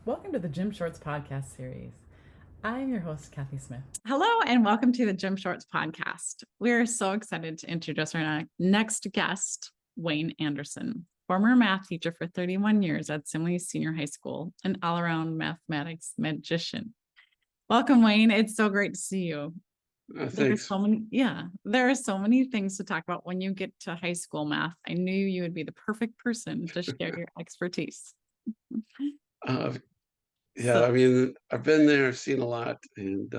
Welcome to the Gym Shorts podcast series. I am your host, Kathy Smith. Hello, and welcome to the Gym Shorts podcast. We're so excited to introduce our next guest, Wayne Anderson, former math teacher for 31 years at Simley Senior High School, an all around mathematics magician. Welcome, Wayne. It's so great to see you. Thanks. There are so many things to talk about when you get to high school math. I knew you would be the perfect person to share your expertise. Yeah, So- I mean, I've been there, I've seen a lot, and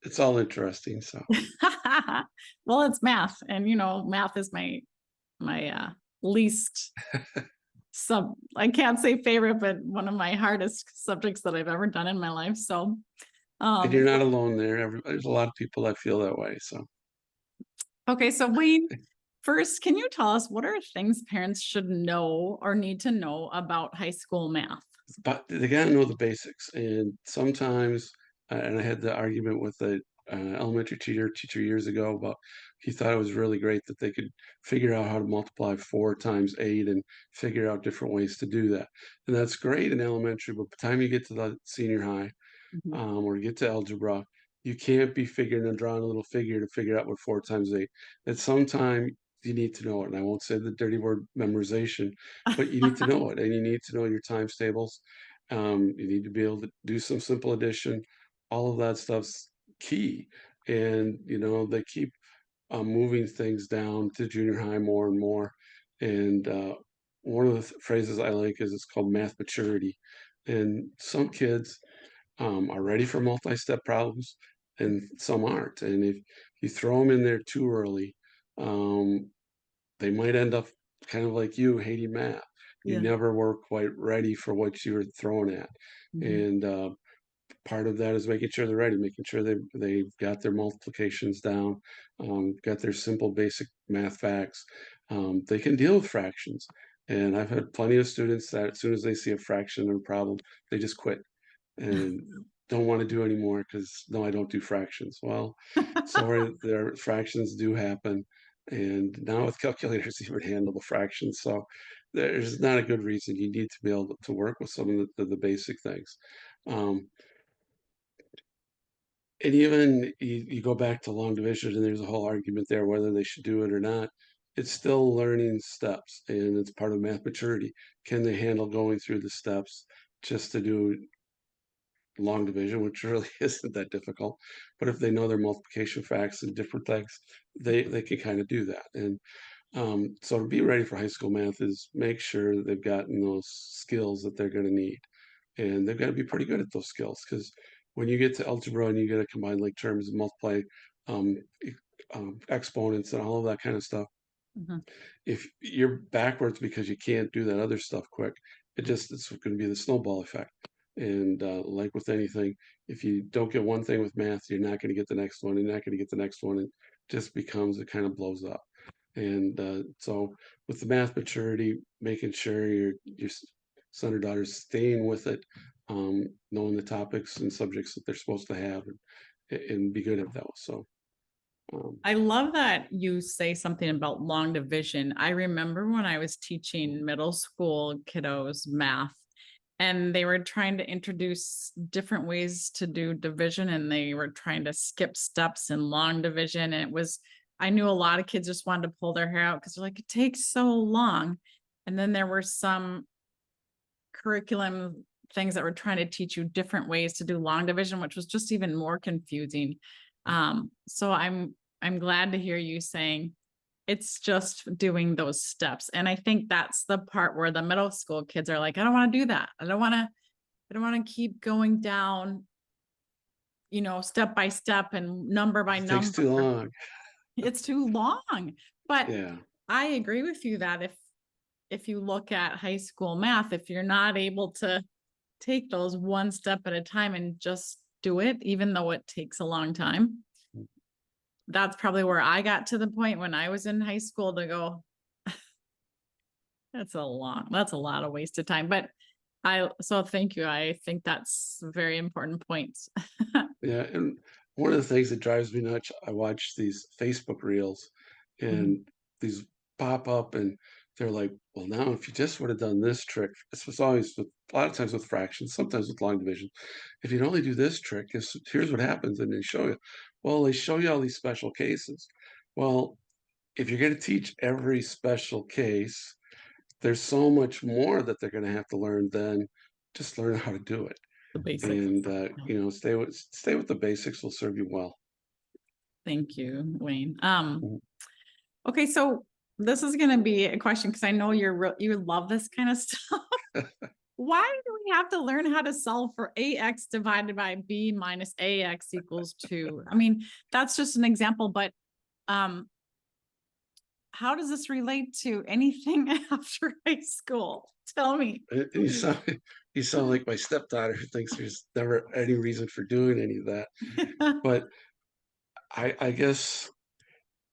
it's all interesting. So, well, it's math, and math is my least I can't say favorite, but one of my hardest subjects that I've ever done in my life. So, and you're not alone there. There's a lot of people that feel that way. So, okay, so Wayne, first, can you tell us what are things parents should know or need to know about high school math? but they got to know the basics. And sometimes, and I had the argument with a elementary teacher years ago about he thought it was really great that they could figure out how to multiply 4 times 8 and figure out different ways to do that. And that's great in elementary, but by the time you get to the senior high, or get to algebra, you can't be figuring and drawing a little figure to figure out what 4 times 8. At some time, you need to know it. And I won't say the dirty word memorization, but you need to know it, and you need to know your times tables. You need to be able to do some simple addition. All of that stuff's key. And they keep moving things down to junior high more and more. And one of the phrases I like is it's called math maturity. And some kids are ready for multi-step problems, and some aren't. And if you throw them in there too early, um, they might end up kind of like you, hating math. You Yeah. never were quite ready for what you were thrown at. And part of that is making sure they're ready, making sure they've got their multiplications down, got their simple basic math facts. They can deal with fractions. And I've had plenty of students that as soon as they see a fraction or a problem, they just quit and don't want to do anymore because no, I don't do fractions. Well, sorry, their fractions do happen, and now with calculators, you would handle the fractions. So there's not a good reason. You need to be able to work with some of the basic things. Um, and even you go back to long division, and there's a whole argument there whether they should do it or not. It's still learning steps, and it's part of math maturity. Can they handle going through the steps just to do long division, which really isn't that difficult? But if they know their multiplication facts and different things, they can kind of do that. And so to be ready for high school math is make sure that they've gotten those skills that they're going to need, and they've got to be pretty good at those skills, because when you get to algebra and you get to combine like terms and multiply um, exponents and all of that kind of stuff, Mhm. if you're backwards because you can't do that other stuff quick, it's going to be the snowball effect. And like with anything, if you don't get one thing with math, you're not going to get the next one. You're not going to get the next one. It just becomes, it kind of blows up. And so with the math maturity, making sure your son or daughter's staying with it, knowing the topics and subjects that they're supposed to have, and be good at those. So I love that you say something about long division. I remember when I was teaching middle school kiddos math, and they were trying to introduce different ways to do division, and they were trying to skip steps in long division. And I knew a lot of kids just wanted to pull their hair out because they're like, it takes so long. And then there were some curriculum things that were trying to teach you different ways to do long division, which was just even more confusing. So I'm glad to hear you saying it's just doing those steps. And I think that's the part where the middle school kids are like, I don't want to do that. I don't want to keep going down, step by step and number by it number. takes too long. It's too long. But Yeah. I agree with you that if you look at high school math, if you're not able to take those one step at a time and just do it, even though it takes a long time, that's probably where I got to the point when I was in high school to go, that's a lot of wasted time. But so thank you. I think that's very important points. Yeah, and one of the things that drives me nuts, I watch these Facebook reels, Mhm. and these pop up, and they're like, well, now if you just would have done this trick, this was always with, a lot of times with fractions, sometimes with long division. If you'd only do this trick, here's what happens, and they show you. Well, they show you all these special cases. Well, if you're going to teach every special case, there's so much more that they're going to have to learn than just learn how to do it. The basics. And Yeah. stay with the basics will serve you well. Thank you, Wayne. Mhm. Okay, so this is going to be a question because I know you love this kind of stuff. Why do we have to learn how to solve for ax divided by b minus ax equals 2? I mean, that's just an example, but how does this relate to anything after high school? Tell me. And you sound like my stepdaughter who thinks there's never any reason for doing any of that. But I guess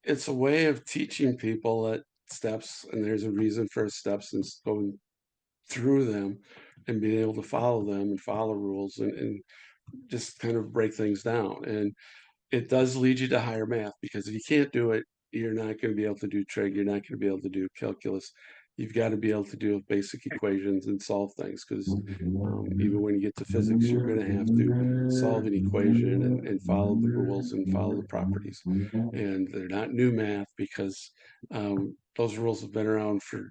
it's a way of teaching people that steps, and there's a reason for steps, and going through them and being able to follow them and follow rules, and just kind of break things down. And it does lead you to higher math, because if you can't do it, you're not going to be able to do trig. You're not going to be able to do calculus. You've got to be able to do basic equations and solve things, because even when you get to physics, you're going to have to solve an equation and follow the rules and follow the properties. And they're not new math, because those rules have been around for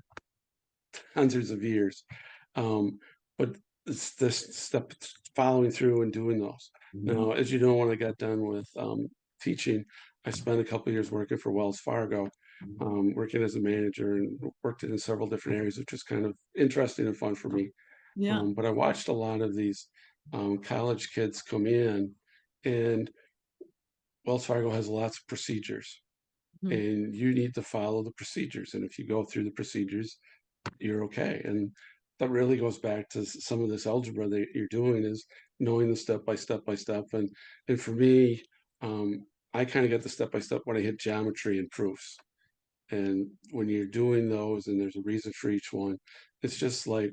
hundreds of years. But it's this step, following through and doing those. Now, as you know, when I got done with teaching, I spent a couple of years working for Wells Fargo, working as a manager, and worked in several different areas, which was kind of interesting and fun for me. Yeah. But I watched a lot of these college kids come in, and Wells Fargo has lots of procedures, Mhm. and you need to follow the procedures. And if you go through the procedures, you're okay. And that really goes back to some of this algebra that you're doing, is knowing the step by step by step. And for me, I kind of get the step by step when I hit geometry and proofs. And when you're doing those, and there's a reason for each one, it's just like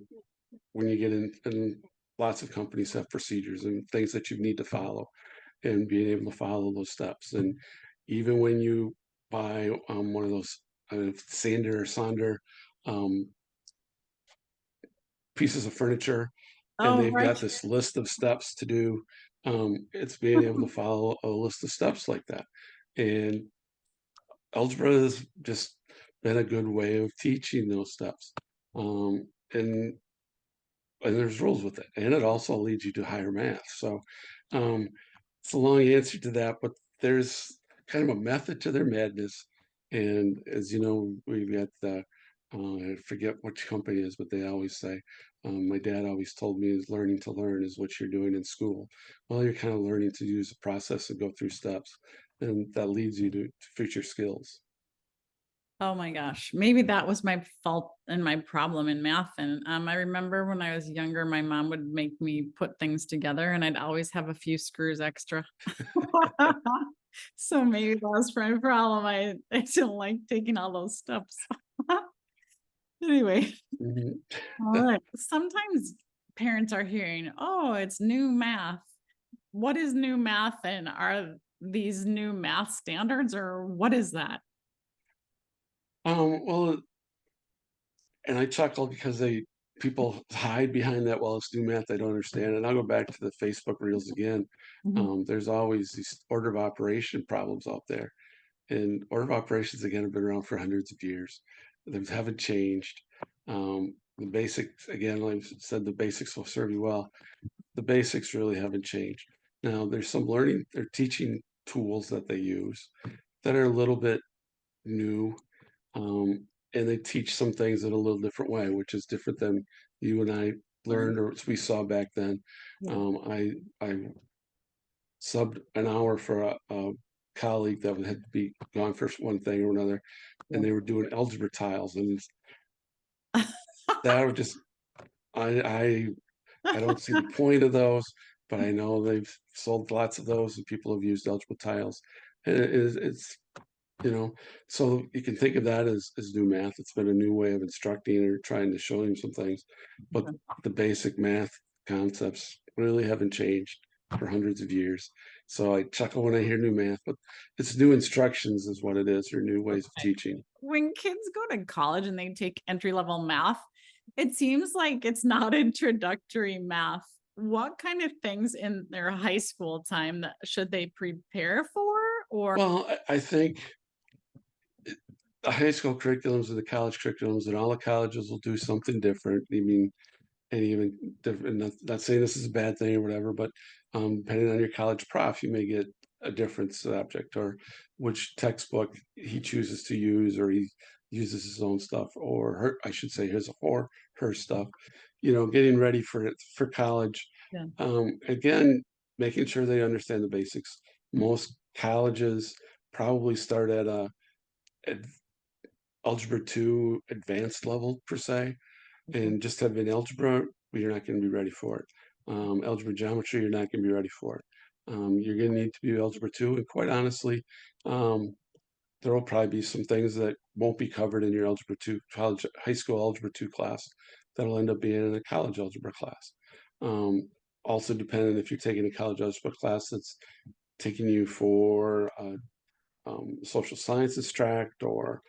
when you get in, and lots of companies have procedures and things that you need to follow, and being able to follow those steps. And even when you buy one of those Sander or Sonder um, pieces of furniture, and Oh, they've right. got this list of steps to do, it's being able to follow a list of steps like that. And algebra has just been a good way of teaching those steps. And there's rules with it, and it also leads you to higher math. So um, it's a long answer to that, but there's kind of a method to their madness. And as you know, we've got the I forget which company it is, but they always say, my dad always told me, is learning to learn is what you're doing in school. Well, you're kind of learning to use a process and go through steps, and that leads you to future skills. Oh my gosh. Maybe that was my fault and my problem in math. And I remember when I was younger, my mom would make me put things together and I'd always have a few screws extra. So maybe that was my problem. I didn't like taking all those steps. Anyway, Mhm. all right. Sometimes parents are hearing, oh, it's new math. What is new math? And are these new math standards or what is that? Well, and I chuckle because people hide behind that. Well, it's new math, I don't understand. And I'll go back to the Facebook reels again. Mhm. There's always these order of operation problems out there, and order of operations again have been around for hundreds of years. They haven't changed. The basics, again, like I said, the basics will serve you well. The basics really haven't changed. Now, there's some learning, they're teaching tools that they use that are a little bit new, um, and they teach some things in a little different way, which is different than you and I Learn. learned, or we saw back then. Yeah. I subbed an hour for a colleague that had to be gone for one thing or another, and they were doing algebra tiles, and that would just I I don't see the point of those, but I know they've sold lots of those, and people have used algebra tiles. And it's so you can think of that as new math. It's been a new way of instructing or trying to show him some things, but the basic math concepts really haven't changed. for hundreds of years. So I chuckle when I hear new math, but it's new instructions is what it is, or new ways of teaching. When kids go to college and they take entry level math, it seems like it's not introductory math. What kind of things in their high school time that should they prepare for? Or Well, I think the high school curriculums and the college curriculums and all the colleges will do something different. I mean, and even different, not saying this is a bad thing or whatever, but depending on your college prof, you may get a different subject or which textbook he chooses to use, or he uses his own stuff, or her, I should say his or her stuff. You know, getting ready for it for college. yeah, Again, making sure they understand the basics. Most colleges probably start at a ad- algebra 2 advanced level per se, mhm, and just having algebra, you're not going to be ready for it. Algebra geometry, you're not going to be ready for it. You're going to need to be algebra 2, and quite honestly, um, there will probably be some things that won't be covered in your algebra 2 college high school algebra 2 class that'll end up being in a college algebra class. Um, Also, depending if you're taking a college algebra class that's taking you for social sciences tract, or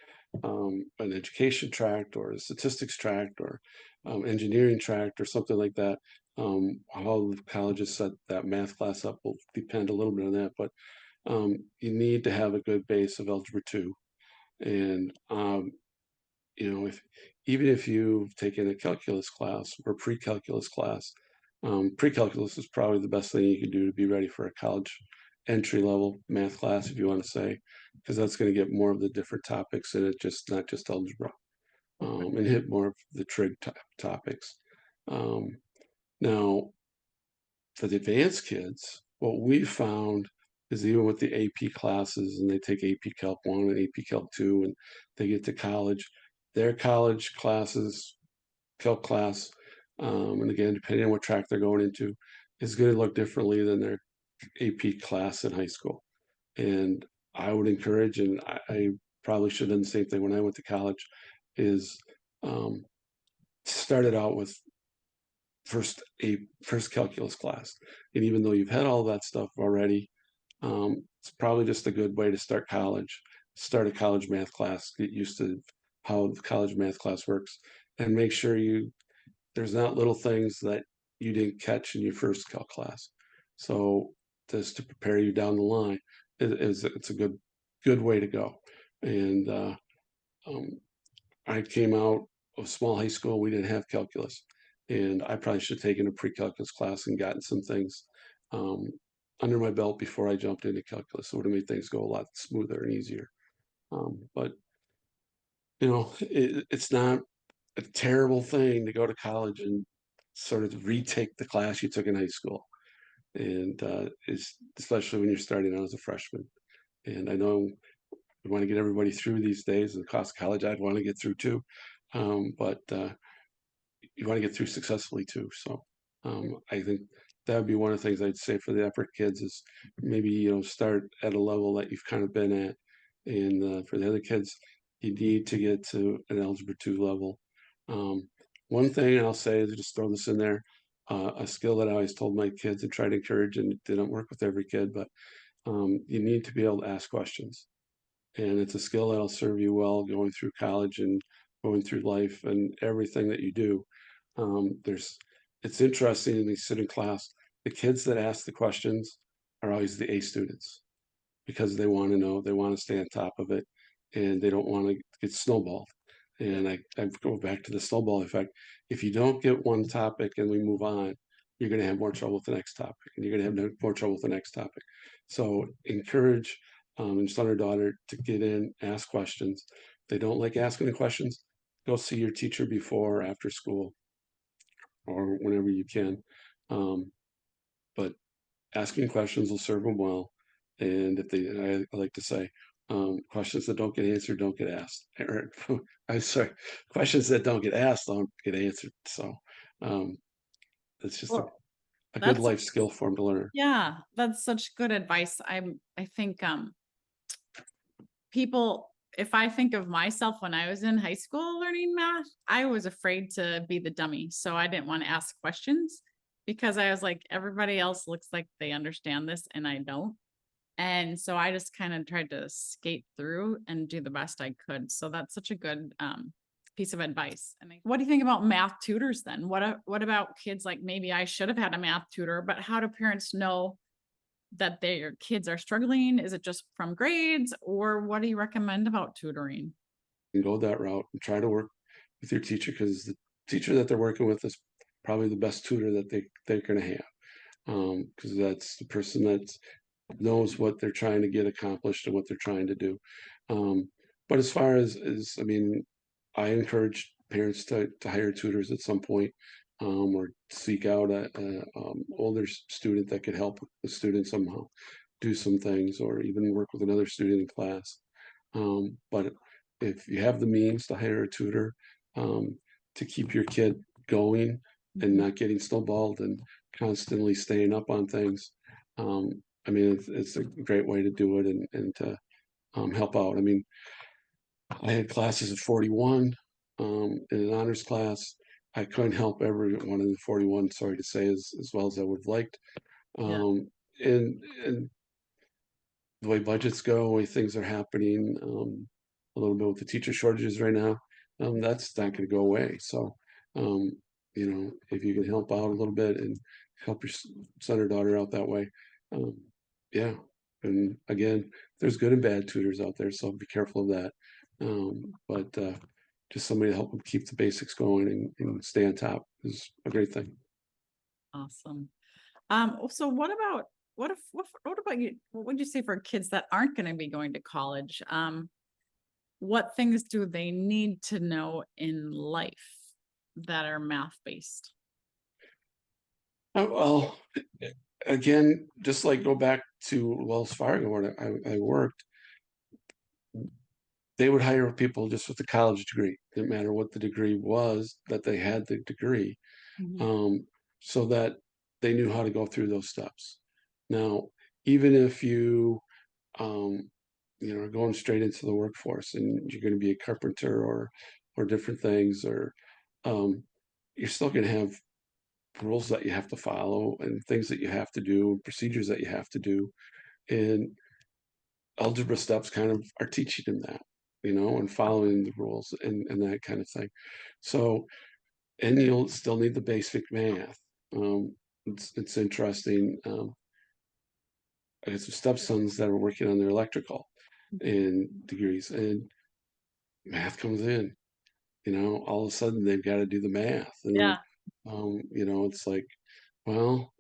an education tract, or a statistics tract, or engineering tract, or something like that. How the colleges set that math class up will depend a little bit on that, but you need to have a good base of algebra 2. And you know, if even if you've taken a calculus class or pre-calculus class, pre-calculus is probably the best thing you can do to be ready for a college entry level math class, if you want to say, because that's going to get more of the different topics in it, just not just algebra, and hit more of the trig topics. Um, Now, for the advanced kids, what we found is even with the AP classes, and they take AP Calc 1 and AP Calc 2, and they get to college, their college classes, Calc class, and again, depending on what track they're going into, is going to look differently than their AP class in high school. And I would encourage, and I probably should have done the same thing when I went to college, is um, started out with first calculus class. And even though you've had all that stuff already, it's probably just a good way to start college. Start a college math class, get used to how the college math class works, and make sure there's not little things that you didn't catch in your first calc class. So just to prepare you down the line, it's a good way to go. And um, I came out of small high school. We didn't have calculus, and I probably should have taken a pre-calculus class and gotten some things um, under my belt before I jumped into calculus. It would have made things go a lot smoother and easier. But you know, it's not a terrible thing to go to college and sort of retake the class you took in high school, and it's especially when you're starting out as a freshman. And I know we want to get everybody through these days, and the cost of college I'd want to get through too. But you want to get through successfully too. So I think that would be one of the things I'd say for the effort kids is maybe, you know, start at a level that you've kind of been at. And for the other kids, you need to get to an algebra 2 level. Um, One thing I'll say is just throw this in there, a skill that I always told my kids and try to encourage, and it didn't work with every kid, but you need to be able to ask questions. And it's a skill that'll serve you well going through college and going through life and everything that you do. There's It's interesting when you sit in class, the kids that ask the questions are always the A students because they want to know, they want to stay on top of it, and they don't want to get snowballed. And I go back to the snowball effect. If you don't get one topic and we move on, you're going to have more trouble with the next topic, and you're going to have more trouble with the next topic. So encourage and son or daughter to get in, ask questions. If they don't like asking the questions, go see your teacher before or after school or whenever you can. Um, but asking questions will serve them well. And if they, I like to say, questions that don't get answered don't get asked. Or, I'm sorry, questions that don't get asked don't get answered. So um, it's just well, a good that's life skill for them to learn. yeah, that's such good advice. I think people, if I think of myself when I was in high school learning math, I was afraid to be the dummy. So I didn't want to ask questions. because I was like, everybody else looks like they understand this and I don't. And so I just kind of tried to skate through and do the best I could. So that's such a good piece of advice. And what do you think about math tutors then? What about kids like maybe I should have had a math tutor, but how do parents know that their kids are struggling? Is it just from grades, or what do you recommend about tutoring? And go that route and try to work with your teacher, because the teacher that they're working with is probably the best tutor that they're going to have, because that's the person that knows what they're trying to get accomplished and what they're trying to do. Um, but as far as I mean, I encourage parents to hire tutors at some point, or seek out a older student that could help the student somehow do some things, or even work with another student in class. But if you have the means to hire a tutor, um, to keep your kid going and Mhm. not getting snowballed and constantly staying up on things, I mean, it's a great way to do it, and to help out. I mean, I had classes of 41 in an honors class. I couldn't help every one of the 41, sorry to say, as well as I would have liked. Yeah. Um, and the way budgets go, the way things are happening, a little bit with the teacher shortages right now, that's not going to go away. So, um, if you can help out a little bit and help your son or daughter out that way, um, yeah. And again, there's good and bad tutors out there, so be careful of that. But just somebody to help them keep the basics going and stay on top is a great thing. Awesome. So what about you? What would you say for kids that aren't going to be going to college? What things do they need to know in life that are math based? Well, again, just like go back to Wells Fargo where I worked, they would hire people just with a college degree. Didn't matter what the degree was, that they had the degree, Mhm. um, so that they knew how to go through those steps. Now, even if um, are going straight into the workforce and you're going to be a carpenter or different things, or um, you're still going to have rules that you have to follow and things that you have to do, procedures that you have to do, and algebra steps kind of are teaching them that, and following the rules and that kind of thing. So, and you'll still need the basic math. It's interesting. I got some stepsons that are working on their electrical and degrees, and math comes in. All of a sudden they've got to do the math, and Yeah. it's like, well,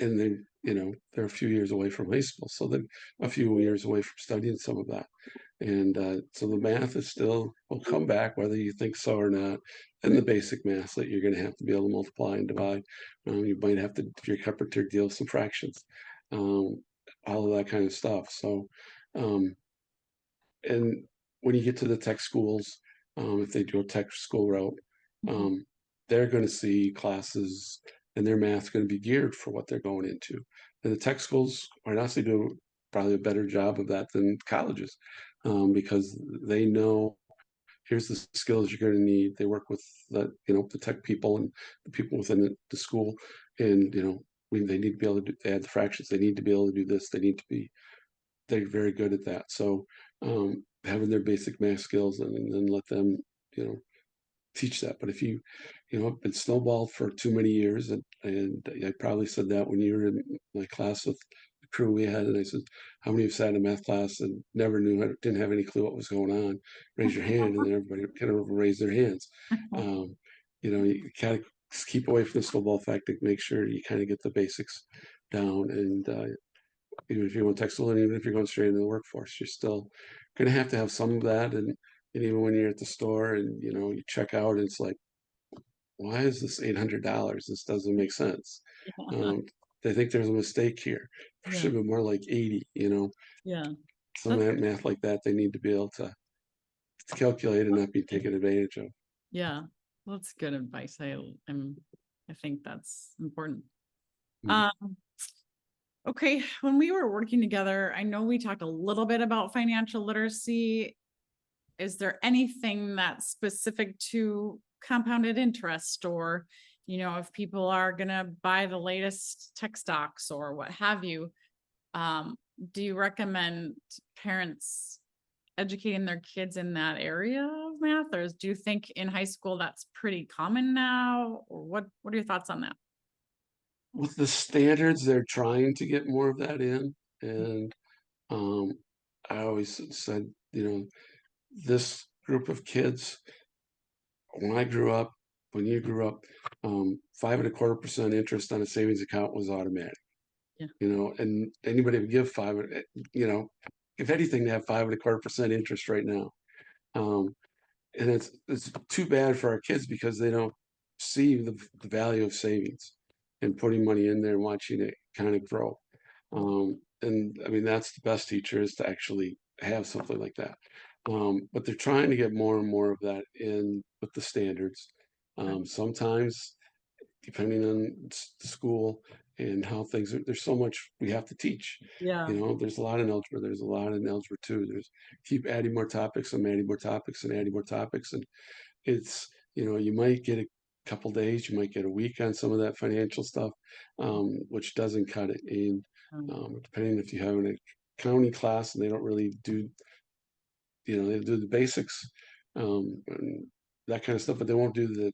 and they're a few years away from high school, so they're a few years away from studying some of that. And so the math is still will come back whether you think so or not, and the basic math that you're going to have to be able to multiply and divide. You might have to, if you're a carpenter, deal with some fractions, um, all of that kind of stuff. So, um, and when you get to the tech schools, if they do a tech school route, Mhm. um, they're going to see classes, and their math's going to be geared for what they're going into. And the tech schools, quite honestly, do probably a better job of that than colleges, because they know here's the skills you're going to need. They work with the tech people and the people within the school, and they need to be able to they add the fractions. They need to be able to do this. They're very good at that. So having their basic math skills, and then let them, you know, teach that. But if have been snowballed for too many years, and I probably said that when you were in my class with the crew we had, and I said, how many have sat in a math class and never didn't have any clue what was going on? Raise your hand, and then everybody kind of raised their hands. Um, you kind of keep away from the snowball effect to make sure you kind of get the basics down, and even if you want textile, and even if you're going straight into the workforce, you're still going to have some of that. And even when you're at the store and you check out, and it's like, why is this $800? This doesn't make sense. Yeah. Um, they think there's a mistake here. It Yeah. should be more like 80. Yeah. Some of That's that math like that they need to be able to calculate and not be taken advantage of. yeah. That's good advice. I think that's important. Mm. Um, okay. When we were working together, I know we talked a little bit about financial literacy. Is there anything that's specific to compounded interest or if people are gonna buy the latest tech stocks or what have you, do you recommend parents educating their kids in that area of math, or do you think in high school that's pretty common now? Or what are your thoughts on that? With the standards, they're trying to get more of that in, and um, I always said, this group of kids, when I grew up, when you grew up, 5.25% interest on a savings account was automatic. Yeah. And anybody would give if anything, to have 5.25% interest right now. And it's too bad for our kids because they don't see the value of savings and putting money in there and watching it kind of grow. And I mean, that's the best teacher, is to actually have something like that. But they're trying to get more and more of that in with the standards. Sometimes, depending on the school and how things are, there's so much we have to teach. Yeah. There's a lot in algebra. There's a lot in algebra too. There's keep adding more topics. I'm adding more topics and adding more topics. And it's, you might get a couple days, you might get a week on some of that financial stuff, which doesn't cut it. And depending if you have an accounting class and they don't really do, they do the basics, and that kind of stuff, but they won't do the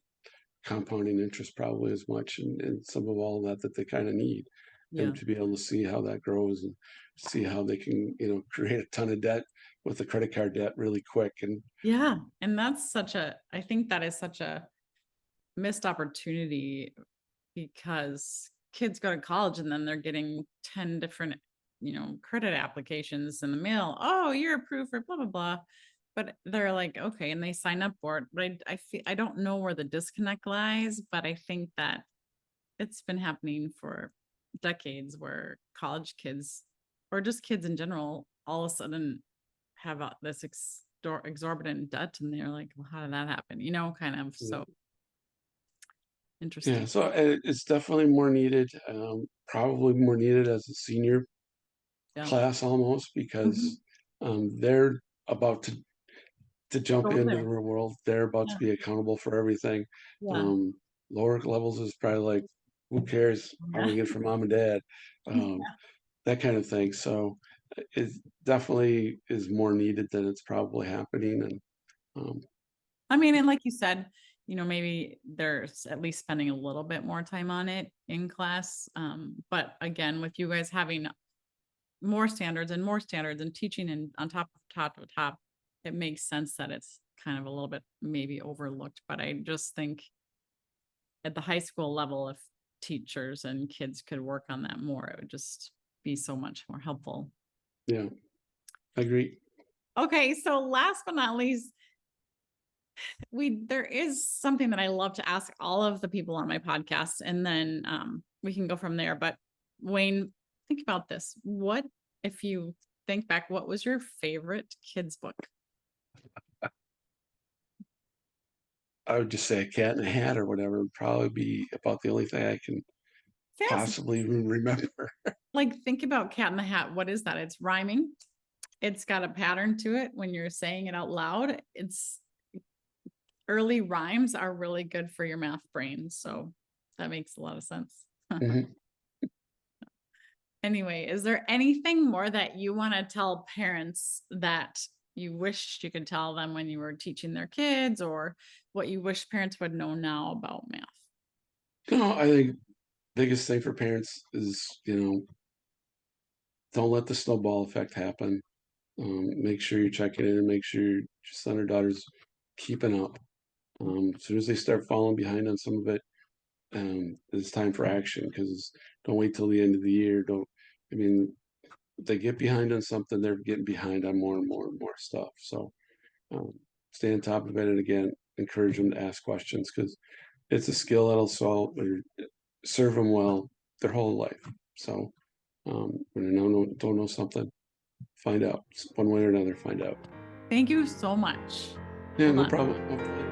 compounding interest probably as much, and some of all that they kind of need, Yeah. and to be able to see how that grows and see how they can, create a ton of debt with the credit card debt really quick. And Yeah. And I think that is such a missed opportunity, because kids go to college and then they're getting 10 different, credit applications in the mail. Oh, you're approved for blah, blah, blah. But they're like, okay, and they sign up for it. But I don't know where the disconnect lies, but I think that it's been happening for decades, where college kids, or just kids in general, all of a sudden have this exorbitant debt, and they're like, well, how did that happen? Kind of. So interesting. yeah, so it's definitely more needed, probably more needed as a senior Yeah. class almost, because they're about to jump Go into there. the real world. They're about to be accountable for everything. Yeah. Lower levels is probably like, who cares? I'm gonna get it from mom and dad, that kind of thing. So it definitely is more needed than it's probably happening. And I mean, and like you said, maybe they're at least spending a little bit more time on it in class. But again, with you guys having more standards and teaching and on top, it makes sense that it's kind of a little bit maybe overlooked. But I just think at the high school level, if teachers and kids could work on that more, it would just be so much more helpful. yeah, I agree. Okay, so last but not least, there is something that I love to ask all of the people on my podcast, and then we can go from there. But Wayne, think about this. What, if you think back, what was your favorite kids book? I would just say A Cat in a Hat or whatever would probably be about the only thing I can possibly even remember. Like, think about Cat in the Hat. What is that? It's rhyming. It's got a pattern to it when you're saying it out loud. Early rhymes are really good for your math brain. So that makes a lot of sense. Anyway, is there anything more that you want to tell parents that you wish you could tell them when you were teaching their kids, or what you wish parents would know now about math? I think biggest thing for parents is, don't let the snowball effect happen. Make sure you're checking in and make sure your son or daughter's keeping up. As soon as they start falling behind on some of it, it's time for action, because don't wait till the end of the year. If they get behind on something, they're getting behind on more and more and more stuff. So stay on top of it. And again, encourage them to ask questions, because it's a skill that'll serve them well their whole life. So when they don't know something, find out one way or another. Find out. Thank you so much. Yeah, no problem. Hopefully.